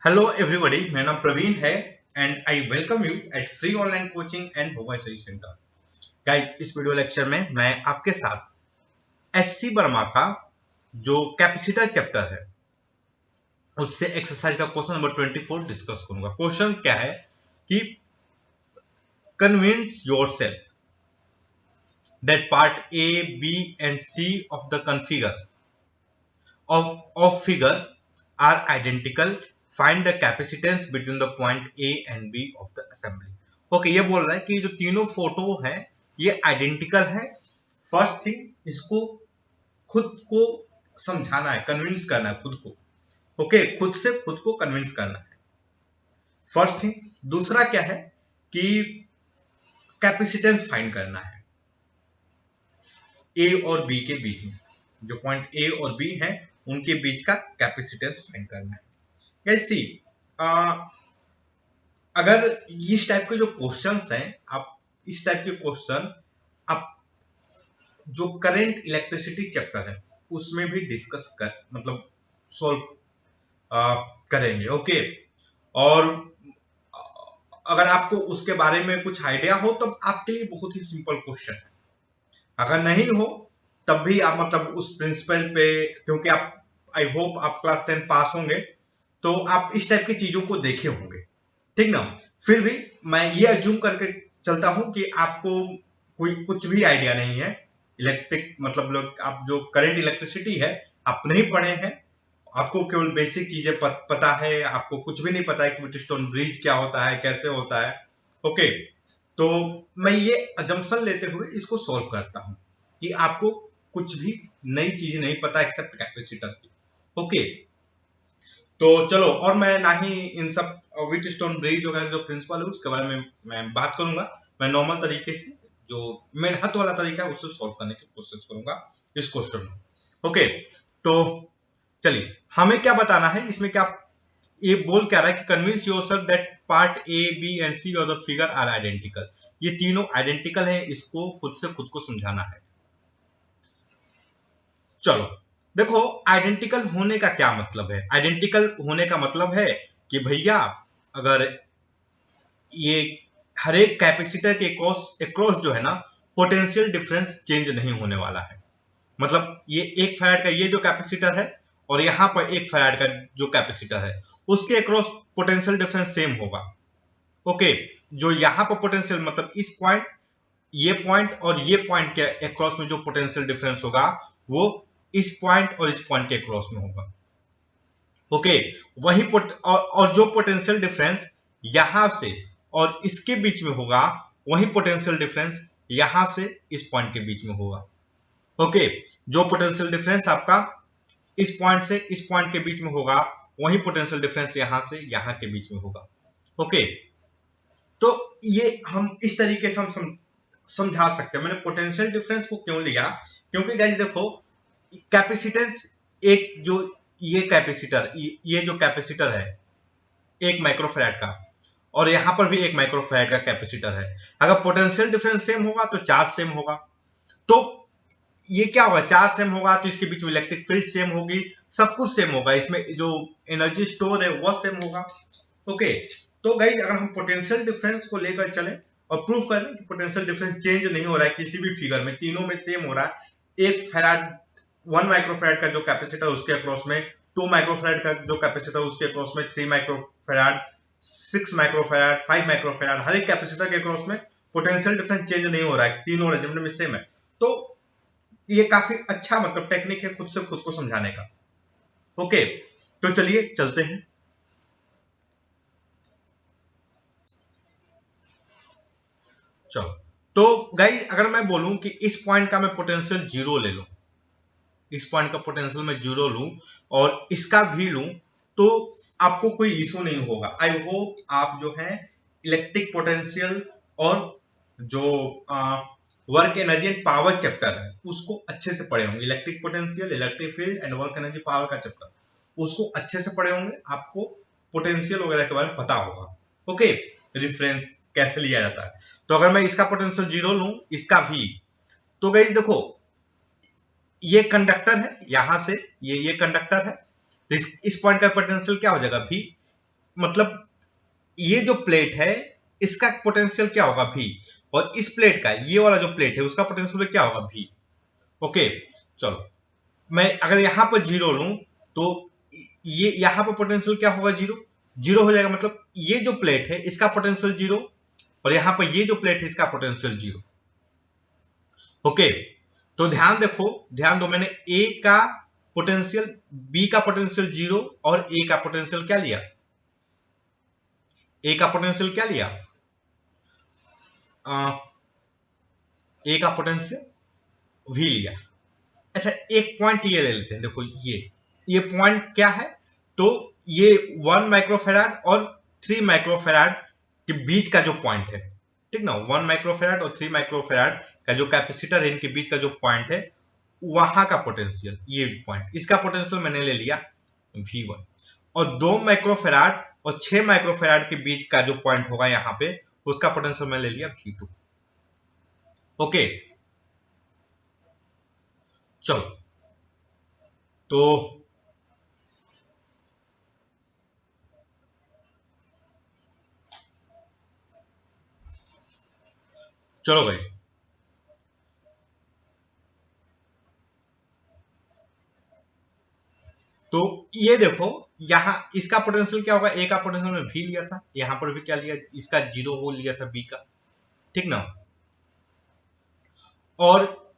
Hello everybody, मेरा नाम प्रवीण है and I welcome you at free online coaching and Bhopal study centre. Guys, इस video lecture में मैं आपके साथ एससी वर्मा का जो कैपेसिटर चैप्टर है उससे एक्सरसाइज का क्वेश्चन नंबर 24 डिस्कस करूंगा। क्वेश्चन क्या है कि convince yourself that part A B and C of the configure of figure are identical. Find the capacitance between the point A and B of the assembly. Okay, ये बोल रहा है कि जो तीनों फोटो है ये आइडेंटिकल है। फर्स्ट थिंग, इसको खुद को समझाना है, कन्विंस करना है खुद को। ओके, खुद से खुद को कन्विंस करना है, फर्स्ट थिंग। दूसरा क्या है कि कैपेसिटेंस फाइंड करना है ए और बी के बीच में, जो पॉइंट ए और बी है उनके बीच का कैपेसिटेंस फाइंड करना है। सी अगर इस टाइप के जो क्वेश्चंस हैं, आप इस टाइप के क्वेश्चन आप जो करंट इलेक्ट्रिसिटी चैप्टर है उसमें भी डिस्कस कर मतलब सॉल्व करेंगे। ओके, और अगर आपको उसके बारे में कुछ आइडिया हो तो आपके लिए बहुत ही सिंपल क्वेश्चन है। अगर नहीं हो तब भी आप मतलब उस प्रिंसिपल पे, क्योंकि आप आई होप आप क्लास 10 पास होंगे तो आप इस टाइप की चीजों को देखे होंगे, ठीक ना। फिर भी मैं ये अज्यूम करके चलता हूं कि आपको कोई कुछ भी आइडिया नहीं है इलेक्ट्रिक, मतलब लोग आप जो करंट इलेक्ट्रिसिटी है आप नहीं पढ़े हैं, आपको केवल बेसिक चीजें पता है, आपको कुछ भी नहीं पता है कि व्हीटस्टोन ब्रिज क्या होता है, कैसे होता है। ओके, तो मैं ये अजम्पशन लेते हुए इसको सॉल्व करता हूं कि आपको कुछ भी नई चीज नहीं पता एक्सेप्ट कैपेसिटर की। ओके, तो चलो, और मैं ना ही इन सब व्हीटस्टोन ब्रिज वगैरह जो प्रिंसिपल है उसके बारे में मैं बात करूंगा। मैं नॉर्मल तरीके से जो मेन हाथ वाला तरीका है उससे सॉल्व करने की कोशिश करूंगा इस क्वेश्चन में। ओके, तो चलिए, हमें क्या बताना है इसमें, क्या ये बोल क्या रहा है कि convince yourself that part A B and C of the figure are identical. ये तीनों आइडेंटिकल है, इसको खुद से खुद को समझाना है। चलो देखो, आइडेंटिकल होने का क्या मतलब है। आइडेंटिकल होने का मतलब है कि भैया अगर ये हर एक कैपेसिटर के अक्रॉस जो है ना, पोटेंशियल डिफरेंस चेंज नहीं होने वाला है। मतलब ये 1 फैराड का ये जो कैपेसिटर है और यहाँ पर 1 फैराड का जो कैपेसिटर है उसके अक्रॉस पोटेंशियल डिफरेंस सेम होगा। ओके, जो यहाँ पर पोटेंशियल मतलब इस पॉइंट, ये पॉइंट और ये पॉइंट के अक्रॉस में जो पोटेंशियल डिफरेंस होगा वो इस पॉइंट और इस पॉइंट के अक्रॉस में होगा। ओके, वही और जो पोटेंशियल डिफरेंस यहां से और इसके बीच में होगा वही पोटेंशियल डिफरेंस यहां से इस पॉइंट के बीच में होगा। ओके, जो पोटेंशियल डिफरेंस आपका इस पॉइंट से इस पॉइंट के बीच में होगा वही पोटेंशियल डिफरेंस यहां से यहां के बीच में होगा। ओके, तो ये हम इस तरीके से हम समझा सकते हैं। मैंने पोटेंशियल डिफरेंस को क्यों लिया, क्योंकि गाइस देखो, कैपेसिटेंस एक जो ये कैपेसिटर, ये जो कैपेसिटर है 1 माइक्रोफैराड का, और यहां पर भी 1 माइक्रोफैराड का कैपेसिटर है। अगर पोटेंशियल डिफरेंस सेम होगा तो चार्ज सेम होगा, तो ये क्या होगा, चार्ज सेम होगा तो इसके बीच में इलेक्ट्रिक फील्ड सेम होगी, सब कुछ सेम होगा, इसमें जो एनर्जी स्टोर है वो सेम होगा। ओके, तो गाइस अगर हम पोटेंशियल डिफरेंस को लेकर चले और प्रूफ करें कि पोटेंशियल डिफरेंस चेंज नहीं हो रहा है किसी भी फिगर में, तीनों में सेम हो रहा है। 1 फैराड 1 माइक्रोफैराड का जो कैपेसिटर उसके अक्रॉस में, 2 माइक्रोफैराड का जो कैपेसिटर उसके अक्रॉस में, 3 माइक्रोफैराड, 6 माइक्रोफैराड, 5 माइक्रोफैराड, हर एक कैपेसिटर के अक्रॉस में पोटेंशियल डिफरेंस चेंज नहीं हो रहा है, तीनों रेजिमेंट में सेम है। तो ये काफी अच्छा मतलब टेक्निक है खुद से खुद को समझाने का। ओके, तो चलिए चलते हैं। चलो, तो गाइस अगर मैं बोलूं कि इस पॉइंट का मैं पोटेंशियल 0 ले लूं, इस पॉइंट का पोटेंशियल मैं 0 लूं और इसका भी लूं, तो आपको कोई इशू नहीं होगा। आई होप आप जो है इलेक्ट्रिक पोटेंशियल और जो work energy and power chapter है उसको अच्छे से पढ़े होंगे। Electric potential, electric field and work energy power का चैप्टर उसको अच्छे से पढ़े होंगे, आपको पोटेंशियल वगैरह के बारे में पता होगा। ओके, रिफरेंस कैसे लिया जाता है। तो अगर मैं इसका पोटेंशियल 0 लूं, इसका भी, तो गाइस देखो ये कंडक्टर है, यहां से ये कंडक्टर है, तो इस पॉइंट का पोटेंशियल क्या हो जाएगा, भी मतलब ये जो प्लेट है इसका पोटेंशियल क्या होगा V, और इस प्लेट का, ये वाला जो प्लेट है उसका पोटेंशियल क्या होगा V। ओके, चलो मैं अगर यहां पर जीरो लूं तो ये यहां पर पोटेंशियल क्या होगा, जीरो। जीरो हो जाएगा, मतलब ये जो प्लेट है इसका पोटेंशियल जीरो, और यहां पर ये जो प्लेट है इसका पोटेंशियल जीरो। ओके, तो ध्यान दो, मैंने ए का पोटेंशियल, बी का पोटेंशियल जीरो, और ए का पोटेंशियल क्या लिया, ए का पोटेंशियल क्या लिया, ए का पोटेंशियल वी लिया। अच्छा, एक पॉइंट ये ले लेते हैं, देखो ये पॉइंट क्या है, तो ये 1 माइक्रोफेराड और 3 माइक्रोफेराड के बीच का जो पॉइंट है, ठीक ना, 1 माइक्रोफेराड और 3 माइक्रोफेराड का जो कैपेसिटर है, इनके बीच का जो पॉइंट है, वहां का पोटेंशियल, ये पॉइंट, इसका पोटेंशियल मैंने ले लिया V1, और 2 माइक्रोफेराड और 6 माइक्रोफेराड के बीच का जो पॉइंट होगा यहाँ पे, उसका पोटेंशियल मैंने ले लिया V2। ओके, चलो तो चलो भाई, तो ये देखो यहाँ इसका पोटेंशियल क्या होगा, ए का पोटेंशियल में भी लिया था, यहां पर भी क्या लिया, इसका जीरो हो लिया था बी का, ठीक ना, और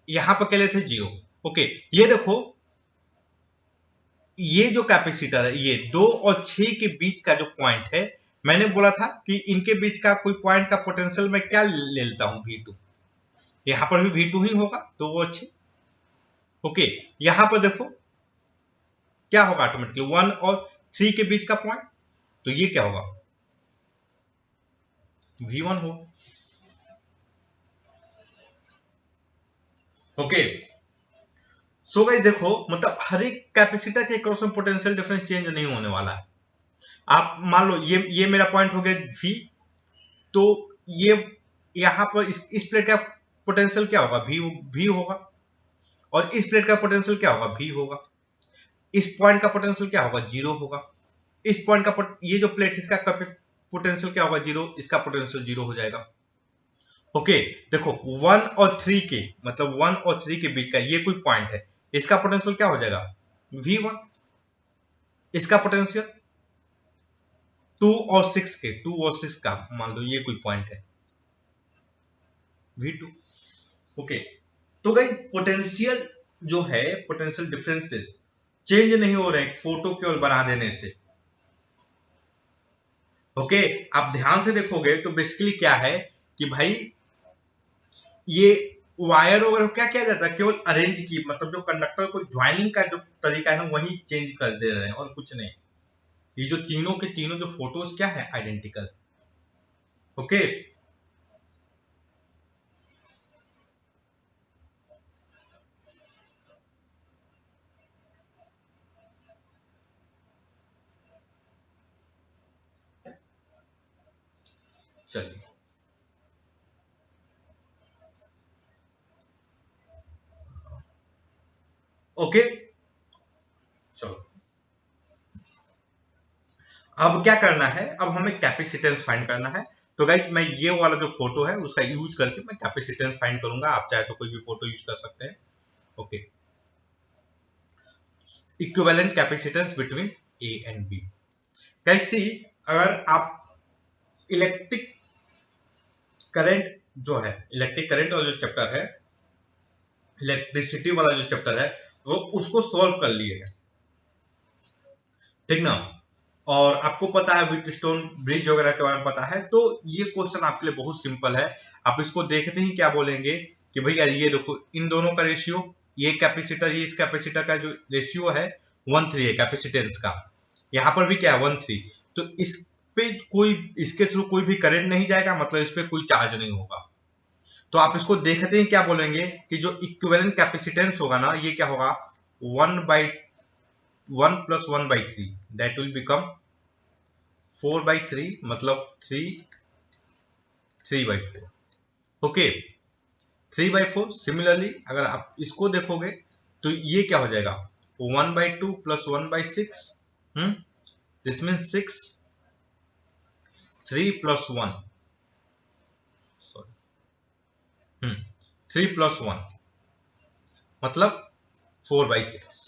यहां पर क्या लिए थे, जीरो। ओके, ये देखो ये जो कैपेसिटर है, ये 2 और 6 के बीच का जो पॉइंट है, मैंने बोला था कि इनके बीच का कोई पॉइंट का पोटेंशियल मैं क्या ले लेता हूं, V2। यहां पर भी V2 ही होगा, तो वो अच्छे। ओके, यहां पर देखो क्या होगा, ऑटोमेटिकली 1 और 3 के बीच का पॉइंट, तो ये क्या होगा, V1 हो। ओके, सो गाइस देखो, मतलब हर एक कैपेसिटर के क्रॉस में पोटेंशियल डिफरेंस चेंज नहीं होने वाला है। आप मान लो ये मेरा पॉइंट हो गया V, तो ये यहां पर इस प्लेट का पोटेंशियल क्या होगा, V होगा, और इस प्लेट का पोटेंशियल क्या होगा, V होगा। इस पॉइंट का पोटेंशियल क्या होगा, जीरो होगा। इस पॉइंट का ये जो प्लेट इसका पोटेंशियल क्या होगा, जीरो, इसका पोटेंशियल जीरो हो जाएगा। ओके, देखो 1 और 3 के, मतलब 1 और 3 के बीच का ये कोई पॉइंट है, इसका पोटेंशियल क्या हो जाएगा, V1। इसका पोटेंशियल 2 और 6 का मान लो ये कोई पॉइंट है, V2। ओके, तो भाई पोटेंशियल जो है, पोटेंशियल डिफरेंसेस चेंज नहीं हो रहे फोटो केवल बना देने से। ओके, आप ध्यान से देखोगे तो बेसिकली क्या है कि भाई ये वायर वगैरह क्या किया जाता है, केवल अरेंज की, मतलब जो कंडक्टर को ज्वाइनिंग का जो तरीका है वही चेंज कर दे रहे हैं और कुछ नहीं। ये जो तीनों के तीनों जो फोटोज क्या है, आइडेंटिकल। ओके, चलिए, ओके, चलो अब क्या करना है, अब हमें कैपेसिटेंस फाइंड करना है। तो गाइस मैं ये वाला जो फोटो है उसका यूज करके मैं कैपेसिटेंस फाइंड करूंगा, आप चाहे तो कोई भी फोटो यूज कर सकते हैं। Okay, equivalent capacitance between A and B. कैसी, अगर आप इलेक्ट्रिक करंट जो है, इलेक्ट्रिक करंट वाला जो चैप्टर है, इलेक्ट्रिसिटी वाला जो चैप्टर है, वो उसको सॉल्व कर लिए है, ठीक ना, और आपको पता है व्हीटस्टोन ब्रिज वगैरह के बारे में पता है, तो ये क्वेश्चन आपके लिए बहुत सिंपल है। आप इसको देखते ही क्या बोलेंगे कि भैया ये देखो इन दोनों का रेशियो, ये कैपेसिटर, ये इस कैपेसिटर का जो रेशियो है 1:3 है कैपेसिटेंस का, यहाँ पर भी क्या है 1:3, तो इस पे कोई, इसके थ्रू कोई भी करंट नहीं जाएगा, मतलब इस पे कोई चार्ज नहीं होगा। तो आप इसको देखते ही क्या बोलेंगे कि जो इक्विवेलेंट कैपेसिटेंस होगा ना, ये क्या होगा, 1 + 1/3, दैट विल बिकम 4/3, मतलब 3/4। ओके, 3/4। सिमिलरली अगर आप इसको देखोगे तो ये क्या हो जाएगा, 1/2 + 1/6, this mean 6, 3 plus 1, sorry 3 plus 1 मतलब 4/6,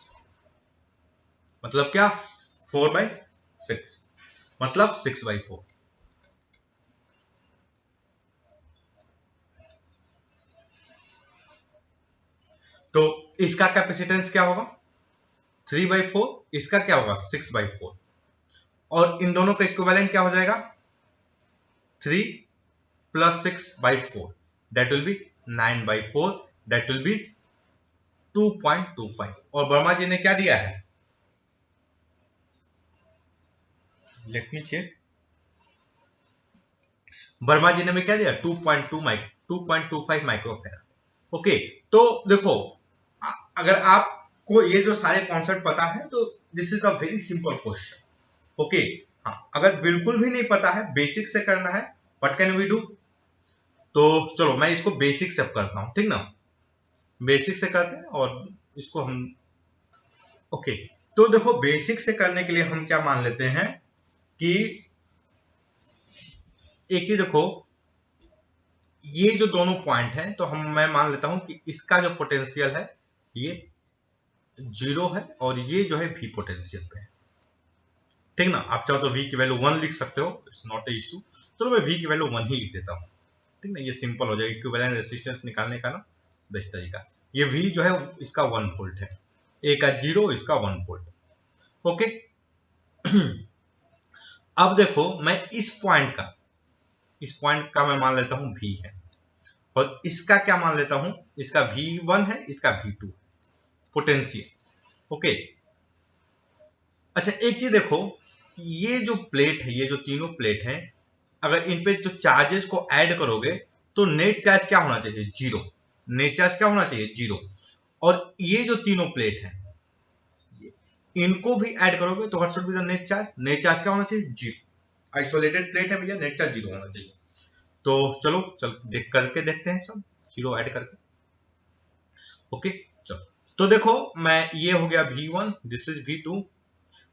मतलब क्या 4/6 मतलब 6/4। तो इसका कैपेसिटेंस क्या होगा 3/4, इसका क्या होगा 6/4, और इन दोनों का इक्विवेलेंट क्या हो जाएगा 3 plus 6/4, that will be 9/4, that will be 2.25। और वर्मा जी ने क्या दिया है, लेट मी चेक, वर्मा जी ने भी क्या दिया 2.25 माइक्रोफेराड। ओके, तो देखो अगर आपको ये जो सारे कॉन्सेप्ट पता है तो this is a very simple question. Okay, हाँ अगर बिल्कुल भी नहीं पता है, बेसिक से करना है, व्हाट कैन वी डू, तो चलो मैं इसको बेसिक से करता हूं, ठीक ना, बेसिक से करते हैं और इसको हम, ओके, तो देखो बेसिक से करने के लिए हम क्या मान लेते हैं कि एक चीज देखो, ये जो दोनों पॉइंट हैं तो मैं मान लेता हूं कि इसका जो पोटेंशियल है ये 0 है और ये जो है v पोटेंशियल पे है, ठीक ना। आप चाहो तो v की वैल्यू 1 लिख सकते हो, इट्स नॉट ए इशू। चलो मैं v की वैल्यू 1 ही लिख देता हूं, ठीक ना, ये सिंपल हो जाएगा इक्विवेलेंट रेजिस्टेंस निकालने का ना बेस्ट तरीका। ये v जो है इसका 1 वोल्ट है, ए का 0, इसका 1 वोल्ट। ओके, अब देखो मैं इस पॉइंट का मैं मान लेता हूं v है, और इसका क्या मान लेता हूं, इसका v1 है, इसका v2 पोटेंशियल। ओके, अच्छा एक चीज देखो, ये जो प्लेट है, ये जो तीनों प्लेट हैं, अगर इन पे जो चार्जेस को ऐड करोगे तो नेट चार्ज क्या होना चाहिए 0, नेट चार्ज क्या होना चाहिए 0। और ये जो तीनों प्लेट हैं इनको भी ऐड करोगे तो what should be the net charge, net charge क्या होना चाहिए 0। आइसोलेटेड प्लेट है भैया, नेट चार्ज 0 होना चाहिए। तो चलो करके देखते हैं सब 0 ऐड करके। ओके चलो, तो देखो मैं, ये हो गया V1, दिस इज V2।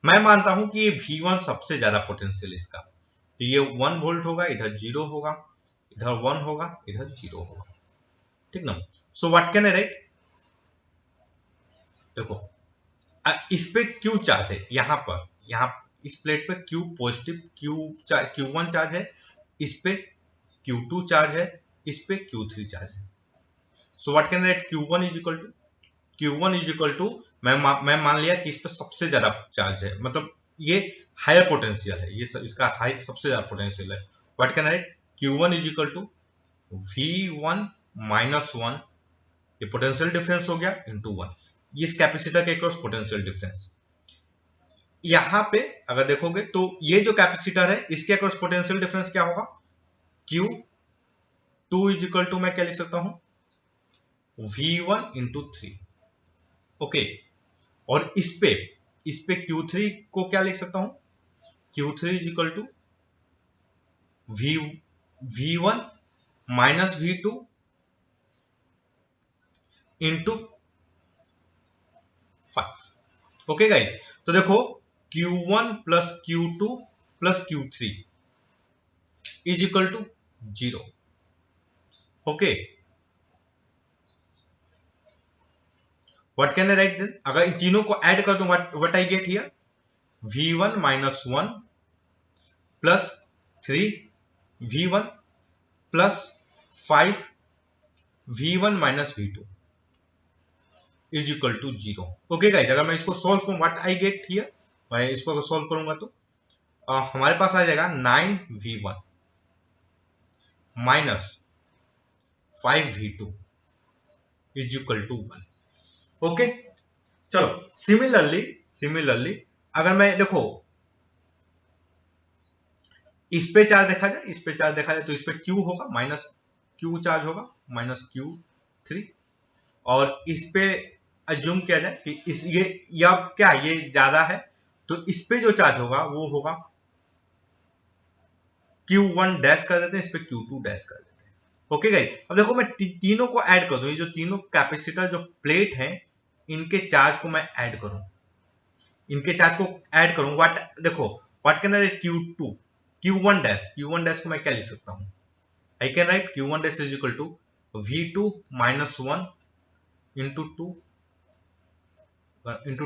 मैं मानता हूं कि ये V1 सबसे ज्यादा पोटेंशियल इसका, तो ये 1 वोल्ट होगा, इधर 0 होगा, इधर 1 होगा, इधर 0 होगा, ठीक ना। सो व्हाट कैन आई राइट, देखो इस पे Q चार्ज है, यहाँ इस प्लेट पे Q पॉजिटिव, Q1 चार्ज है, इस पे Q2 चार्ज है, इस पे Q3 चार्ज है। So what can I write, Q1 is equal to, मैं मान लिया कि इस पे सबसे ज्यादा चार्ज है, मतलब ये हायर पोटेंशियल है, ये इसका हाई सबसे ज्यादा पोटेंशियल है। What can I write, Q1 is equal to V1 minus 1, ये पोटेंशियल डिफरेंस हो गया, इंटू 1, ये इस कैपेसिटर के क्रॉस पोटेंशियल डिफरेंस। यहां पे अगर देखोगे तो ये जो कैपेसिटर है इसके क्रॉस पोटेंशियल डिफरेंस क्या होगा, Q2 इज इक्वल टू, मैं क्या लिख सकता हूं V1 इंटू 3। ओके, और इस पे Q3 को क्या लिख सकता हूं, Q3 is equal to V1 minus V2 into 5। Okay guys, तो देखो Q1 plus Q2 plus Q3 is equal to 0। Okay, what can I write then, अगर इन तीनों को ऐड कर दूं what I get here, V1 minus 1 plus 3 V1 plus 5 V1 minus V2 is equal to 0। Okay guys, अगर मैं इसको solve करूं व्हाट आई गेट हियर, मैं इसको सॉल्व करूंगा तो हमारे पास आ जाएगा 9V1 minus 5V2 is equal to 1। Okay, चलो सिमिलरली अगर मैं देखो इस पे चार्ज देखा जाए तो इस पे Q होगा, माइनस Q चार्ज होगा, माइनस Q3, और इस पे अज्यूम किया जाए कि इस ये या क्या ये ज्यादा है तो इस पे जो चार्ज होगा वो होगा Q1 डैश कर देते हैं, इस पे Q2 डैश कर देते हैं। ओके गाइस, अब देखो मैं तीनों को ऐड कर दूं, ये जो तीनों कैपेसिटर जो प्लेट हैं इनके चार्ज को मैं ऐड करूं, व्हाट देखो what can I write Q2 Q1 dash को मैं क्या लिख सकता हूं? I can write Q1 dash is equal to V2 minus 1 into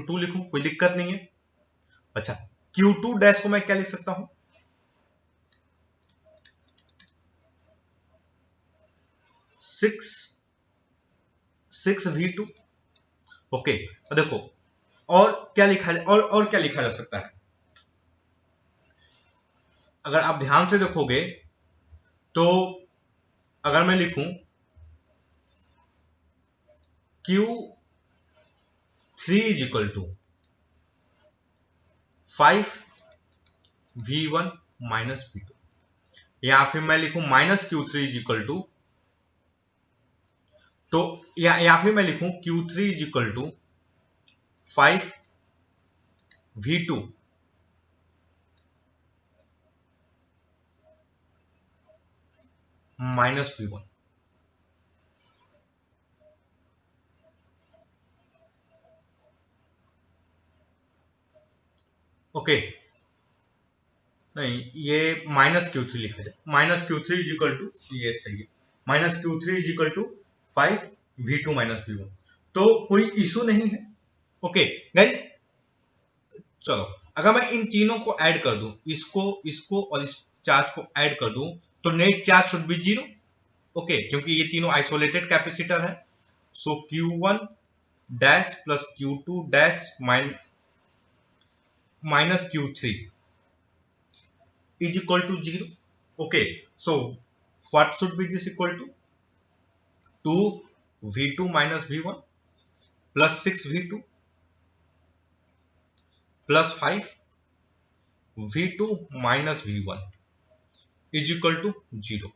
two लिखूं, कोई दिक्कत नहीं है। अच्छा, Q2 डैश को मैं क्या लिख सकता हूं? 6V2। ओके, देखो और क्या लिखा और क्या लिखा जा सकता है? अगर आप ध्यान से देखोगे तो अगर मैं लिखूं Q3 is equal to 5V1 minus V2, या फिर मैं लिखूं minus Q3 is equal to, तो या फिर मैं लिखूं Q3 is equal to 5V2 minus V1। Okay, नहीं, ये माइनस Q3 लिखा जाए, minus Q3 is equal to, ये सही है, minus Q3 is equal to 5V2 minus V1, तो कोई इशू नहीं है। ओके गाइस, चलो अगर मैं इन तीनों को ऐड कर दूं, इसको और इस चार्ज को ऐड कर दूं, तो net charge should be 0। Okay, क्योंकि ये तीनों आइसोलेटेड कैपेसिटर है। सो Q1 dash plus Q2 dash minus Q3 is equal to 0. Okay, so what should be this equal to? 2V2 minus V1 plus 6V2 plus 5V2 minus V1 is equal to 0.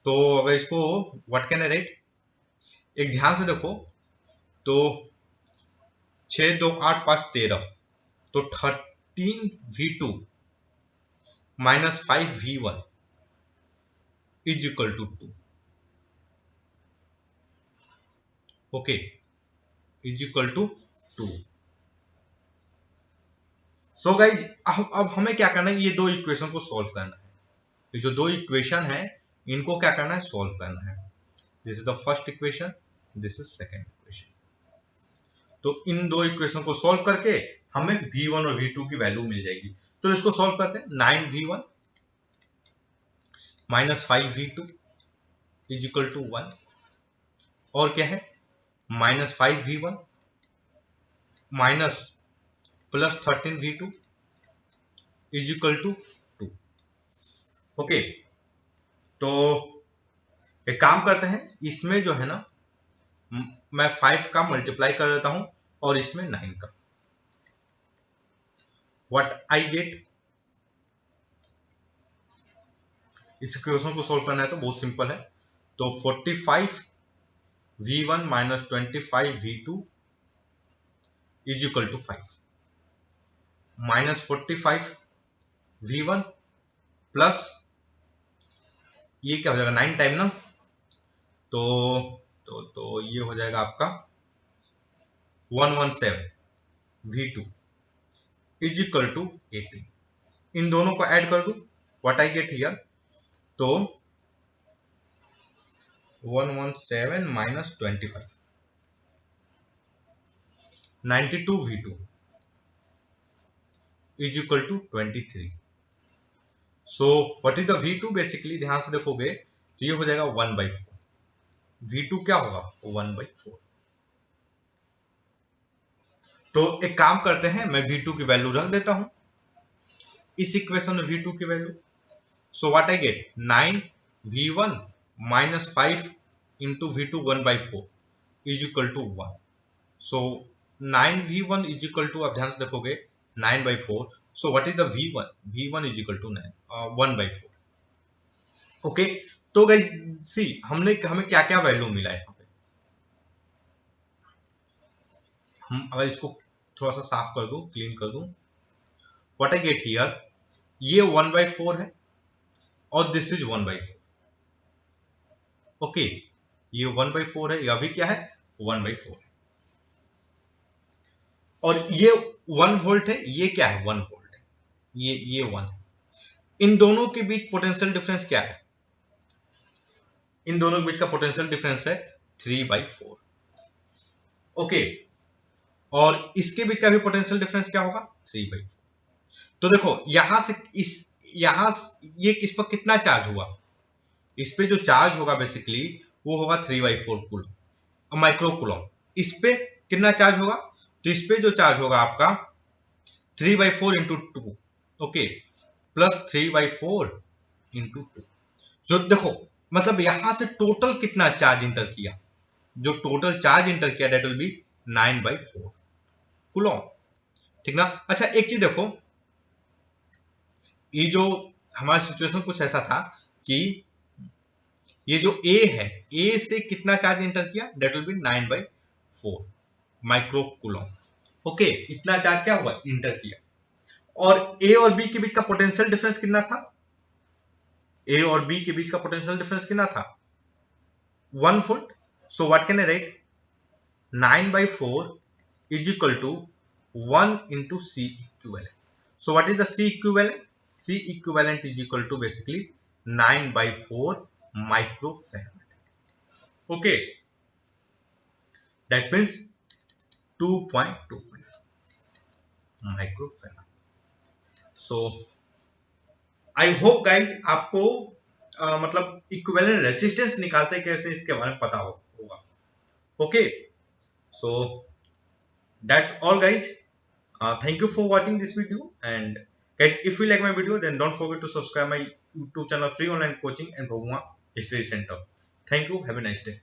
तो अगर इसको what can I right, एक ध्यान से देखो, तो 6 2 8 5 13, तो 13V2 minus 5V1 is equal to 2। Okay, is equal to 2। So guys, अब हमें क्या करना है, ये दो इक्वेशन को सॉल्व करना है। ये जो दो इक्वेशन है इनको क्या करना है, सॉल्व करना है। This is the first equation, this is second equation. तो इन दो इक्वेशन को सॉल्व करके हमें V1 और V2 की वैल्यू मिल जाएगी। तो इसको सॉल्व करते हैं। 9V1 minus 5V2 is equal to 1, और क्या है minus 5V1 minus plus 13V2 is equal to 2। Okay, तो एक काम करते हैं, इसमें जो है ना मैं 5 का मल्टीप्लाई कर देता हूं और इसमें 9 का। व्हाट आई गेट, इस इक्वेशन को सॉल्व करना है तो बहुत सिंपल है। तो 45V1 minus 25V2 is equal to 5 minus 45V1 plus ये क्या हो जाएगा 9 टाइम ना, तो ये हो जाएगा आपका 117V2 इज इक्वल टू 18। इन दोनों को ऐड कर दू, व्हाट आई गेट हियर, तो 117 minus 25 92V2 is equal to 23। So what is the V2, basically ध्यान से देखोगे तो ये हो जाएगा 1/4। V2 क्या होगा 1/4। तो एक काम करते हैं, मैं V2 की वैल्यू रख देता हूं इस इक्वेशन में, V2 की value. So what I get 9V1 minus 5 into V2 1/4 is equal to 1। So 9V1 is equal to, आप ध्यान से देखोगे 9/4। So what is the V1, V1 is equal to 1/4। Okay, तो गाइस सी हमें क्या क्या वैल्यू मिला है यहाँ पे। हम अगर इसको थोड़ा सा साफ कर दूं, क्लीन कर दूं, व्हाट आई गेट हियर, ये 1/4 है और दिस इज 1/4। ओके, ये 1/4 है, यह भी क्या है 1/4 है, और ये 1 वोल्ट है, ये क्या है 1 वोल्ट है। ये 1 है। इन दोनों के बीच पोटेंशियल डिफरेंस क्या है? इन दोनों के बीच का पोटेंशियल डिफरेंस है 3/4। ओके, और इसके बीच का भी पोटेंशियल डिफरेंस क्या होगा? 3/4। तो देखो यहां से यहां ये किस पर कितना चार्ज हुआ? इस पे जो चार्ज होगा बेसिकली वो होगा 3/4 कूलम, माइक्रो कूलम। इस पे कितना चार्ज होगा? तो इस पे जो चार्ज होगा आपका 3/4 इंटू 2, ओके, प्लस 3/4 इंटू 2। जो देखो मतलब यहां से टोटल कितना चार्ज इंटर किया? जो टोटल चार्ज इंटर किया दैट विल बी 9/4 कूलम, ठीक ना। अच्छा एक चीज देखो, ये जो हमारा सिचुएशन कुछ ऐसा था कि ये जो A है, A से कितना चार्ज इंटर किया? That will be 9/4 micro coulomb. Okay, इतना चार्ज क्या हुआ? इंटर किया। और A और B के बीच का पोटेंशियल डिफरेंस कितना था? A और B के बीच का पोटेंशियल डिफरेंस कितना था? 1 volt. So what can I write? 9/4 is equal to 1 into C equivalent. So what is the C equivalent? C equivalent is equal to basically 9/4 microfarad. Okay, that means 2.25 microfarad. So I hope guys आपको मतलब equivalent resistance निकालते कैसे इसके बारे में पता होगा। Okay, so that's all guys. Thank you for watching this video, and guys if you like my video then don't forget to subscribe my YouTube channel Free Online Coaching and Bhagwan History Center. Thank you, have a nice day.